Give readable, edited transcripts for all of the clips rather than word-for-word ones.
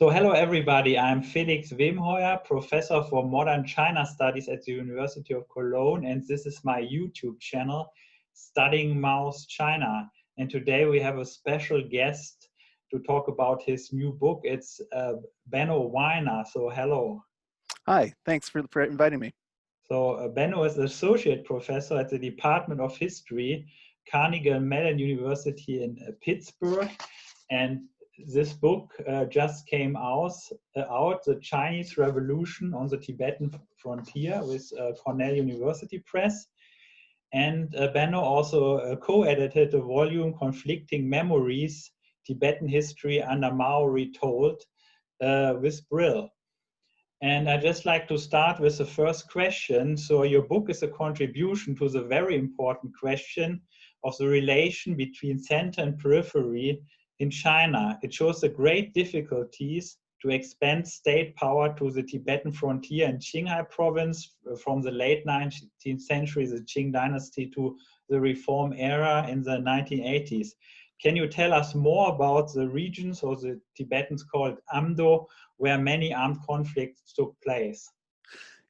So hello everybody, I'm Felix Wemheuer, professor for modern China studies at the University of Cologne, and this is my YouTube channel, Studying Maoist China. And today we have a special guest to talk about his new book. It's Benno Weiner, so hello. Hi, thanks for inviting me. So Benno is associate professor at the Department of History, Carnegie Mellon University in Pittsburgh, and this book just came out, The Chinese Revolution on the Tibetan Frontier with Cornell University Press. And Benno also co-edited a volume, Conflicting Memories, Tibetan History under Mao Retold, with Brill. And I'd just like to start with the first question. So your book is a contribution to the very important question of the relation between center and periphery in China. It shows the great difficulties to expand state power to the Tibetan frontier in Qinghai province from the late 19th century, the Qing dynasty, to the reform era in the 1980s. Can you tell us more about the regions, or the Tibetans called Amdo, where many armed conflicts took place?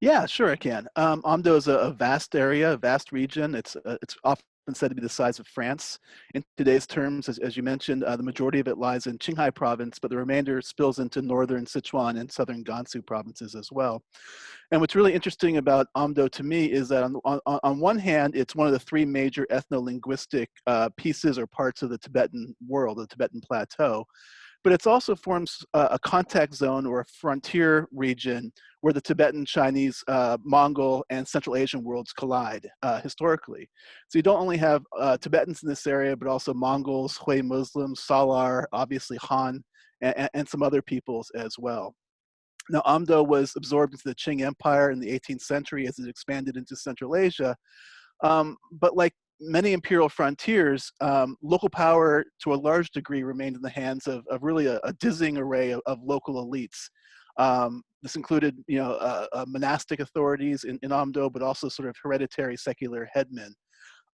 Yeah, sure I can. Amdo is a vast area, a vast region. It's often said to be the size of France. In today's terms, as you mentioned, the majority of it lies in Qinghai province, but the remainder spills into northern Sichuan and southern Gansu provinces as well. And what's really interesting about Amdo to me is that on one hand, it's one of the three major ethno-linguistic pieces or parts of the Tibetan world, the Tibetan plateau. But it also forms a contact zone or a frontier region where the Tibetan, Chinese, Mongol, and Central Asian worlds collide historically. So you don't only have Tibetans in this area, but also Mongols, Hui Muslims, Salar, obviously Han, and some other peoples as well. Now, Amdo was absorbed into the Qing Empire in the 18th century as it expanded into Central Asia. But like many imperial frontiers, local power to a large degree remained in the hands of really a dizzying array of local elites. This included, monastic authorities in Amdo, but also sort of hereditary secular headmen.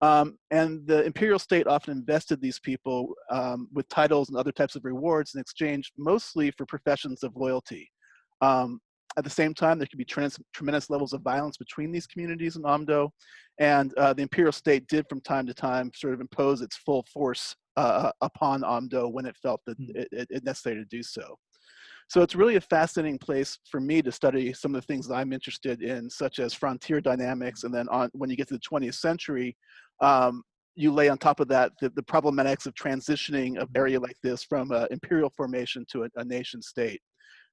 And the imperial state often invested these people with titles and other types of rewards in exchange mostly for professions of loyalty. At the same time, there could be tremendous levels of violence between these communities in Amdo, and the imperial state did from time to time sort of impose its full force upon Amdo when it felt that it necessary to do so. So it's really a fascinating place for me to study some of the things that I'm interested in, such as frontier dynamics, and then when you get to the 20th century, you lay on top of that the problematics of transitioning an area like this from imperial formation to a nation state,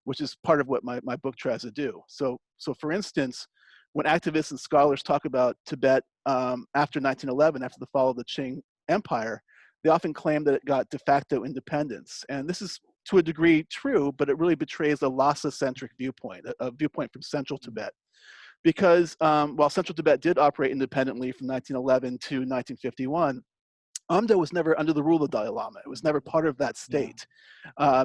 which is part of what my book tries to do. So for instance, when activists and scholars talk about Tibet after 1911, after the fall of the Qing Empire, they often claim that it got de facto independence. And this is to a degree true, but it really betrays a Lhasa-centric viewpoint, a viewpoint from Central Tibet. Because while Central Tibet did operate independently from 1911 to 1951, Amdo was never under the rule of the Dalai Lama. It was never part of that state.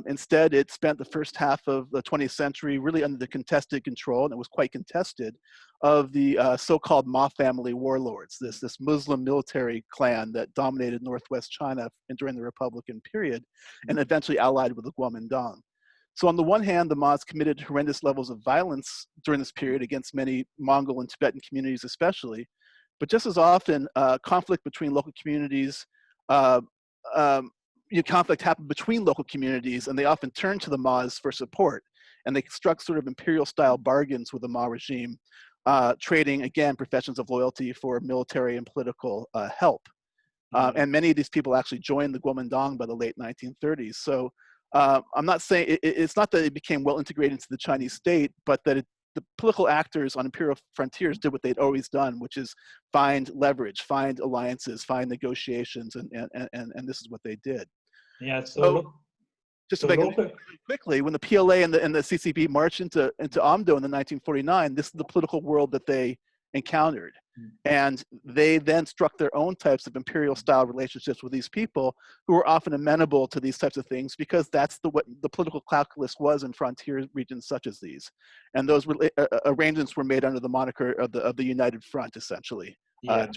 Instead, it spent the first half of the 20th century really under the contested control, and it was quite contested, of the so-called Ma family warlords, this Muslim military clan that dominated northwest China during the Republican period, and eventually allied with the Kuomintang. So on the one hand, the Ma's committed horrendous levels of violence during this period against many Mongol and Tibetan communities especially, but just as often, conflict between local communities, conflict happened between local communities, and they often turned to the Ma's for support. And they struck sort of imperial-style bargains with the Ma regime, trading, again, professions of loyalty for military and political help. And many of these people actually joined the Kuomintang by the late 1930s. So I'm not saying, it's not that it became well integrated into the Chinese state, but that the political actors on imperial frontiers did what they'd always done, which is find leverage, find alliances, find negotiations, and this is what they did. Yeah. Just to make it really quickly, when the PLA and the CCP marched into Amdo in the 1949, this is the political world that they encountered. And they then struck their own types of imperial-style relationships with these people who were often amenable to these types of things because that's what the political calculus was in frontier regions such as these. And those arrangements were made under the moniker of the United Front, essentially. Yeah.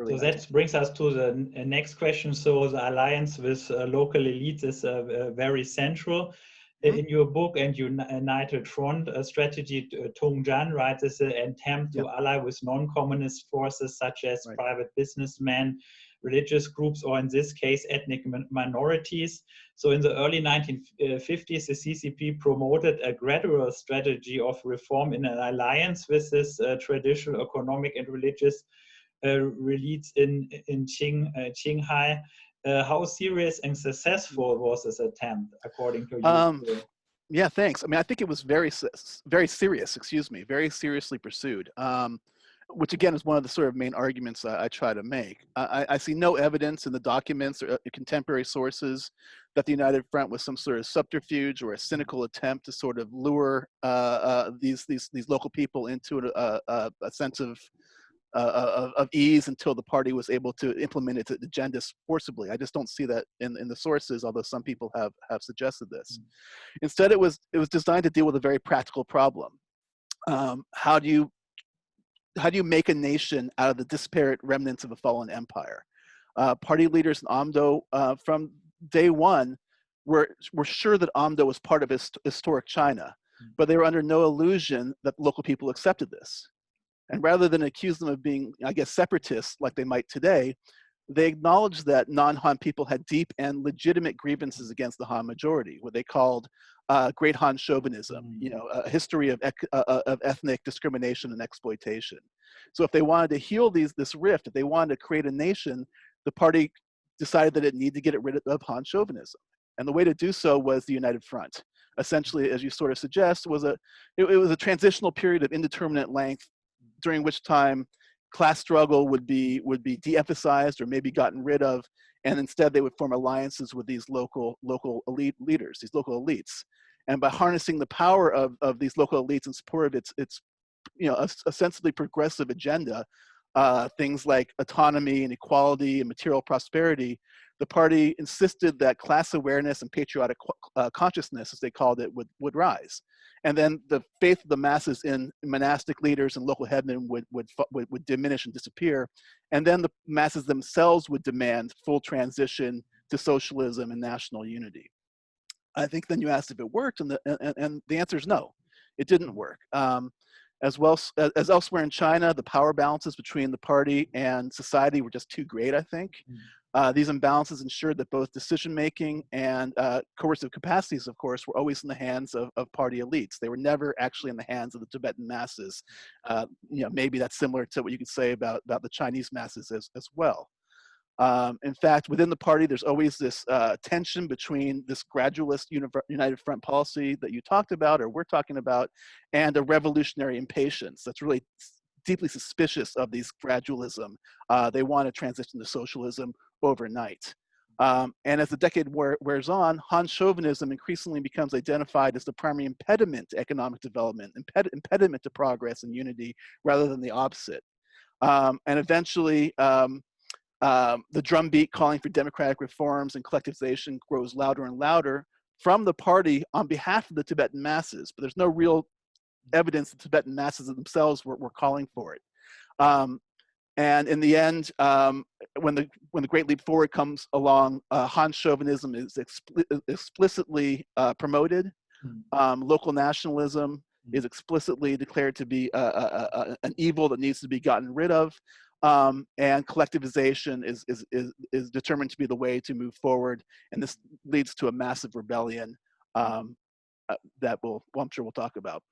So that brings us to the next question. So the alliance with local elites is very central. in your book and United Front strategy, Tong Jan writes is an attempt to ally with non-communist forces such as private businessmen, religious groups, or in this case, ethnic minorities. So in the early 1950s, the CCP promoted a gradual strategy of reform in an alliance with this traditional economic and religious elites in Qinghai. How serious and successful was this attempt, according to you? Yeah, thanks. I mean, I think it was very serious, very seriously pursued, which again is one of the sort of main arguments I try to make. I see no evidence in the documents or contemporary sources that the United Front was some sort of subterfuge or a cynical attempt to sort of lure these local people into a sense of ease until the party was able to implement its agendas forcibly. I just don't see that in the sources, although some people have suggested this. Instead, it was designed to deal with a very practical problem. How do you make a nation out of the disparate remnants of a fallen empire? Party leaders in Amdo from day one were sure that Amdo was part of historic China, but they were under no illusion that local people accepted this. And rather than accuse them of being, I guess, separatists like they might today, they acknowledged that non-Han people had deep and legitimate grievances against the Han majority, what they called Great Han chauvinism, a history of ethnic discrimination and exploitation. So if they wanted to heal this rift, if they wanted to create a nation, the party decided that it needed to get rid of Han chauvinism. And the way to do so was the United Front. Essentially, as you sort of suggest, it was a transitional period of indeterminate length, during which time class struggle would be de-emphasized or maybe gotten rid of, and instead they would form alliances with these local elite leaders, these local elites. And by harnessing the power of these local elites in support of its ostensibly progressive agenda, things like autonomy and equality and material prosperity, the party insisted that class awareness and patriotic consciousness, as they called it, would rise. And then the faith of the masses in monastic leaders and local headmen would diminish and disappear. And then the masses themselves would demand full transition to socialism and national unity. I think then you asked if it worked, and the answer is no, it didn't work. As well as elsewhere in China, the power balances between the party and society were just too great, I think. These imbalances ensured that both decision-making and coercive capacities, of course, were always in the hands of party elites. They were never actually in the hands of the Tibetan masses. Maybe that's similar to what you could say about the Chinese masses as well. In fact, within the party, there's always this tension between this gradualist United Front policy that you talked about, or we're talking about, and a revolutionary impatience that's really deeply suspicious of these gradualism. They want to transition to socialism overnight. And as the decade wears on, Han chauvinism increasingly becomes identified as the primary impediment to economic development, impediment to progress and unity, rather than the opposite. And eventually, the drumbeat calling for democratic reforms and collectivization grows louder and louder from the party on behalf of the Tibetan masses, but there's no real evidence the Tibetan masses themselves were calling for it. And in the end, when the Great Leap Forward comes along, Han chauvinism is explicitly promoted. Local nationalism is explicitly declared to be an evil that needs to be gotten rid of. And collectivization is determined to be the way to move forward, and this leads to a massive rebellion that I'm sure we'll talk about.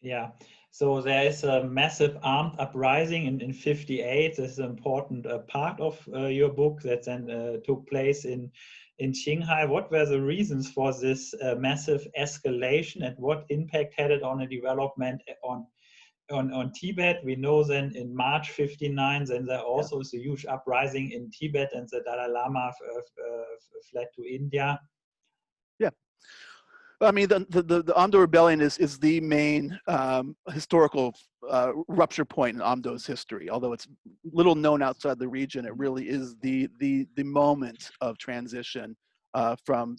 Yeah, so there is a massive armed uprising in 58. This is an important part of your book that then took place in Qinghai. What were the reasons for this massive escalation, and what impact had it on the development on Tibet? We know then in March 59, then there also is a huge uprising in Tibet, and the Dalai Lama fled to India. Yeah. I mean, the Amdo rebellion is the main historical rupture point in Amdo's history. Although it's little known outside the region, it really is the moment of transition from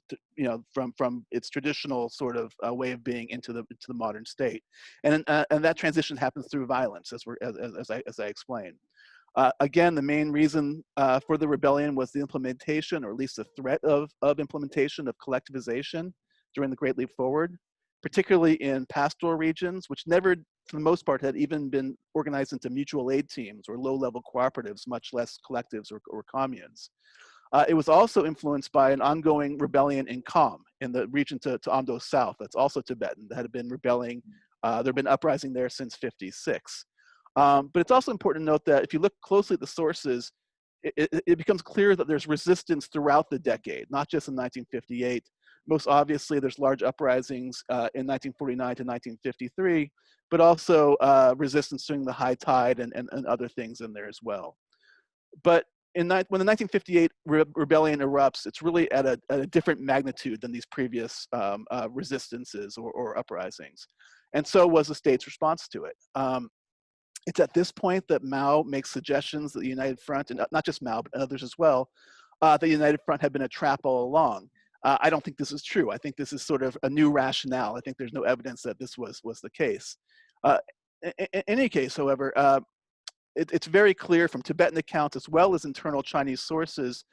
its traditional sort of way of being into the modern state, and that transition happens through violence, as I explained. Again, the main reason for the rebellion was the implementation, or at least the threat of implementation of collectivization. during the Great Leap Forward, particularly in pastoral regions, which never, for the most part, had even been organized into mutual aid teams or low-level cooperatives, much less collectives or communes. It was also influenced by an ongoing rebellion in Kham, in the region to Amdo's south, that's also Tibetan, that had been rebelling. There had been uprising there since '56. But it's also important to note that if you look closely at the sources, it becomes clear that there's resistance throughout the decade, not just in 1958. Most obviously, there's large uprisings in 1949 to 1953, but also resistance during the high tide and other things in there as well. But when the 1958 rebellion erupts, it's really at a different magnitude than these previous resistances or uprisings. And so was the state's response to it. It's at this point that Mao makes suggestions that the United Front, and not just Mao, but others as well, the United Front had been a trap all along. I don't think this is true. I think this is sort of a new rationale. I think there's no evidence that this was the case. In any case, however, it's very clear from Tibetan accounts as well as internal Chinese sources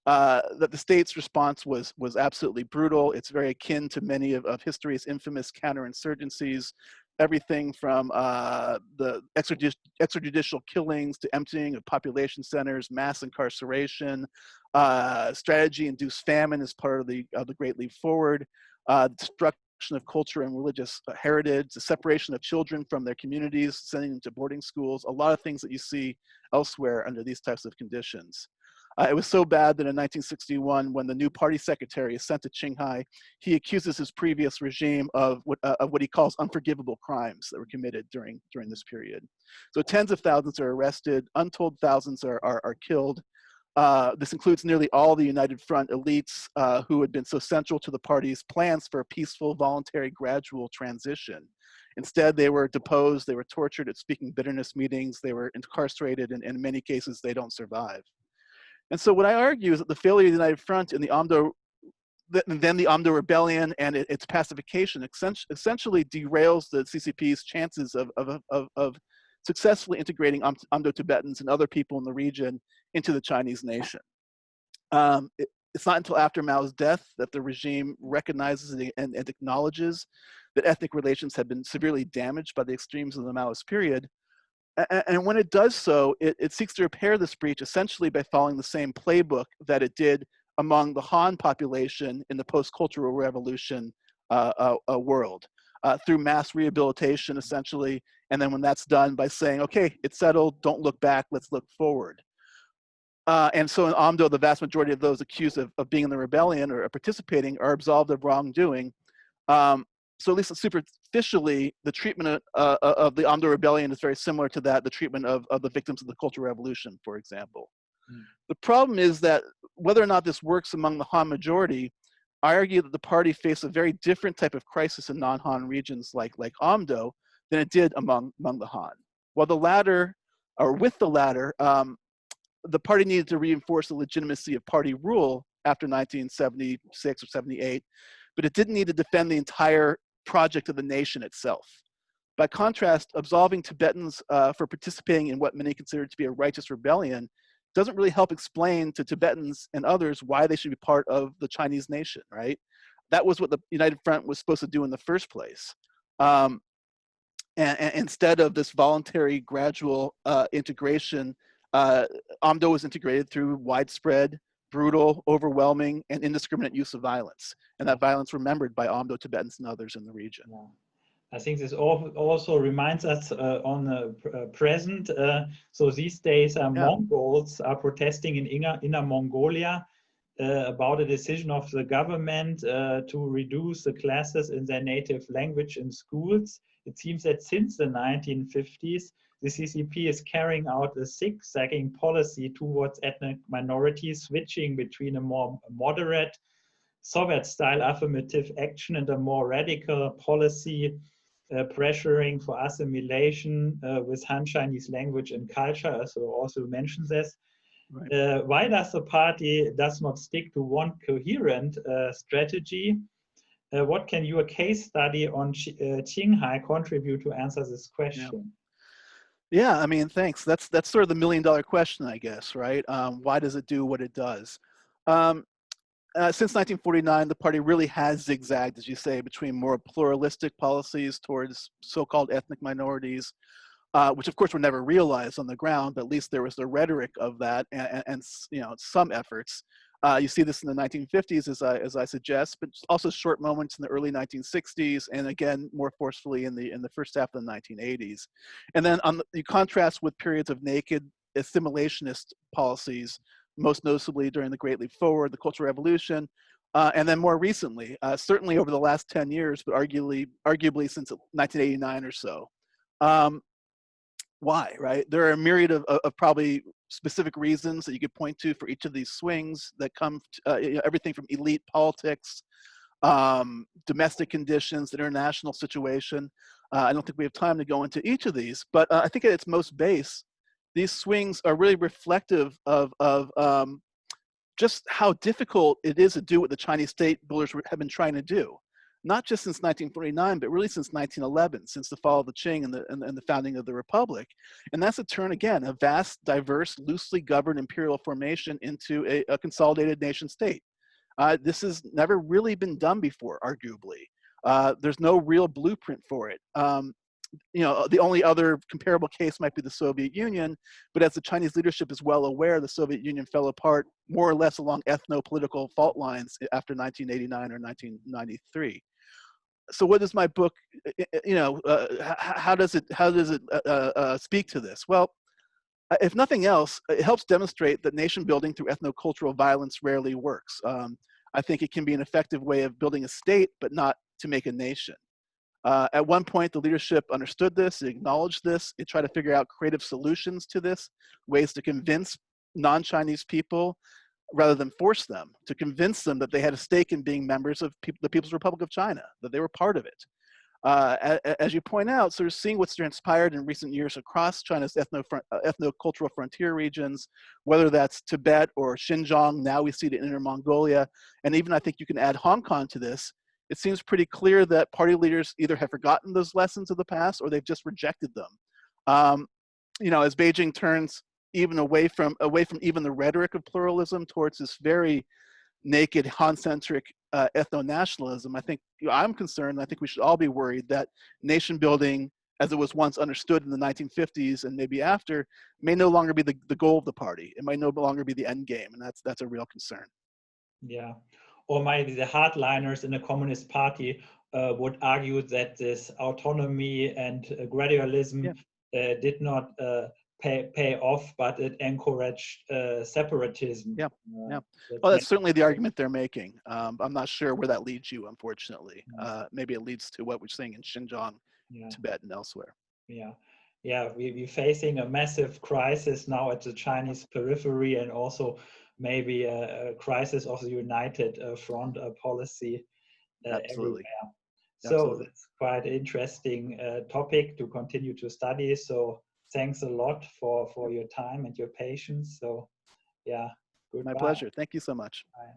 that the state's response was absolutely brutal. It's very akin to many of history's infamous counterinsurgencies, everything from the extrajudicial killings to emptying of population centers, mass incarceration, strategy-induced famine as part of the Great Leap Forward, destruction of culture and religious heritage, the separation of children from their communities, sending them to boarding schools, a lot of things that you see elsewhere under these types of conditions. It was so bad that in 1961, when the new party secretary is sent to Qinghai, he accuses his previous regime of what he calls unforgivable crimes that were committed during this period. So tens of thousands are arrested, untold thousands are killed. This includes nearly all the United Front elites who had been so central to the party's plans for a peaceful, voluntary, gradual transition. Instead, they were deposed, they were tortured at speaking bitterness meetings, they were incarcerated, and in many cases, they don't survive. And so what I argue is that the failure of the United Front in the Amdo, then the Amdo rebellion and its pacification essentially derails the CCP's chances of successfully integrating Amdo Tibetans and other people in the region into the Chinese nation. It's not until after Mao's death that the regime recognizes and acknowledges that ethnic relations had been severely damaged by the extremes of the Maoist period. And when it does so, it seeks to repair this breach essentially by following the same playbook that it did among the Han population in the post-cultural revolution world, through mass rehabilitation essentially, and then when that's done by saying, okay, it's settled, don't look back, let's look forward. And so in Amdo, the vast majority of those accused of being in the rebellion or participating are absolved of wrongdoing. So at least superficially, the treatment of the Amdo rebellion is very similar to the treatment of the victims of the Cultural Revolution, for example. Mm. The problem is that whether or not this works among the Han majority, I argue that the party faced a very different type of crisis in non-Han regions like Amdo than it did among the Han. While the latter, or with the latter, the party needed to reinforce the legitimacy of party rule after 1976 or 78, but it didn't need to defend the entire project of the nation itself. By contrast, absolving Tibetans for participating in what many consider to be a righteous rebellion doesn't really help explain to Tibetans and others why they should be part of the Chinese nation, right? That was what the United Front was supposed to do in the first place. And instead of this voluntary, gradual integration, Amdo was integrated through widespread, brutal, overwhelming, and indiscriminate use of violence. And that violence remembered by Amdo Tibetans and others in the region. Yeah. I think this also reminds us on the present. So these days, Mongols are protesting in Inner Mongolia about a decision of the government to reduce the classes in their native language in schools. It seems that since the 1950s, the CCP is carrying out a zigzagging policy towards ethnic minorities, switching between a more moderate Soviet-style affirmative action and a more radical policy pressuring for assimilation with Han Chinese language and culture, as you also mentioned this. Right. Why does the party does not stick to one coherent strategy? What can your case study on Qinghai contribute to answer this question? Yeah, I mean, thanks. That's sort of the $1 million question, I guess, right? Why does it do what it does? since 1949, the party really has zigzagged, as you say, between more pluralistic policies towards so-called ethnic minorities, which of course were never realized on the ground, but at least there was the rhetoric of that and you know, some efforts. You see this in the 1950s, as I suggest, but also short moments in the early 1960s, and again more forcefully in the first half of the 1980s. And then you contrast with periods of naked assimilationist policies, most noticeably during the Great Leap Forward, the Cultural Revolution, and then more recently, certainly over the last 10 years, but arguably since 1989 or so. Why, right? There are a myriad of probably specific reasons that you could point to for each of these swings that come, you know, everything from elite politics, domestic conditions, international situation. I don't think we have time to go into each of these, but I think at its most base, these swings are really reflective of just how difficult it is to do what the Chinese state builders have been trying to do. Not just since 1949, but really since 1911, since the fall of the Qing and the founding of the Republic. And that's a turn, again, a vast, diverse, loosely governed imperial formation into a consolidated nation state. This has never really been done before, arguably. There's no real blueprint for it. You know, the only other comparable case might be the Soviet Union, but as the Chinese leadership is well aware, the Soviet Union fell apart more or less along ethno-political fault lines after 1989 or 1993. So what does my book, you know, how does it speak to this? Well, if nothing else, it helps demonstrate that nation building through ethno-cultural violence rarely works. I think it can be an effective way of building a state, but not to make a nation. At one point, the leadership understood this, it acknowledged this, it tried to figure out creative solutions to this, ways to convince non-Chinese people rather than force them, to convince them that they had a stake in being members of the People's Republic of China, that they were part of it. As you point out, sort of seeing what's transpired in recent years across China's ethno-cultural frontier regions, whether that's Tibet or Xinjiang, now we see it in Inner Mongolia, and even I think you can add Hong Kong to this. It seems pretty clear that party leaders either have forgotten those lessons of the past or they've just rejected them. You know, as Beijing turns even away from even the rhetoric of pluralism towards this very naked Han-centric ethno-nationalism, I think, you know, I'm concerned, I think we should all be worried that nation building as it was once understood in the 1950s and maybe after may no longer be the goal of the party. It might no longer be the end game, and that's a real concern. Yeah. Or maybe the hardliners in the Communist Party would argue that this autonomy and gradualism did not pay off, but it encouraged separatism. Yeah, yeah. Well, that's certainly the argument they're making. I'm not sure where that leads you, unfortunately. Maybe it leads to what we're seeing in Xinjiang, Tibet, and elsewhere. Yeah. Yeah, we're facing a massive crisis now at the Chinese periphery, and also maybe a crisis of the united front policy Absolutely. everywhere. So that's quite an interesting topic to continue to study. So thanks a lot for your time and your patience. So yeah, goodbye. My pleasure. Thank you so much. Bye.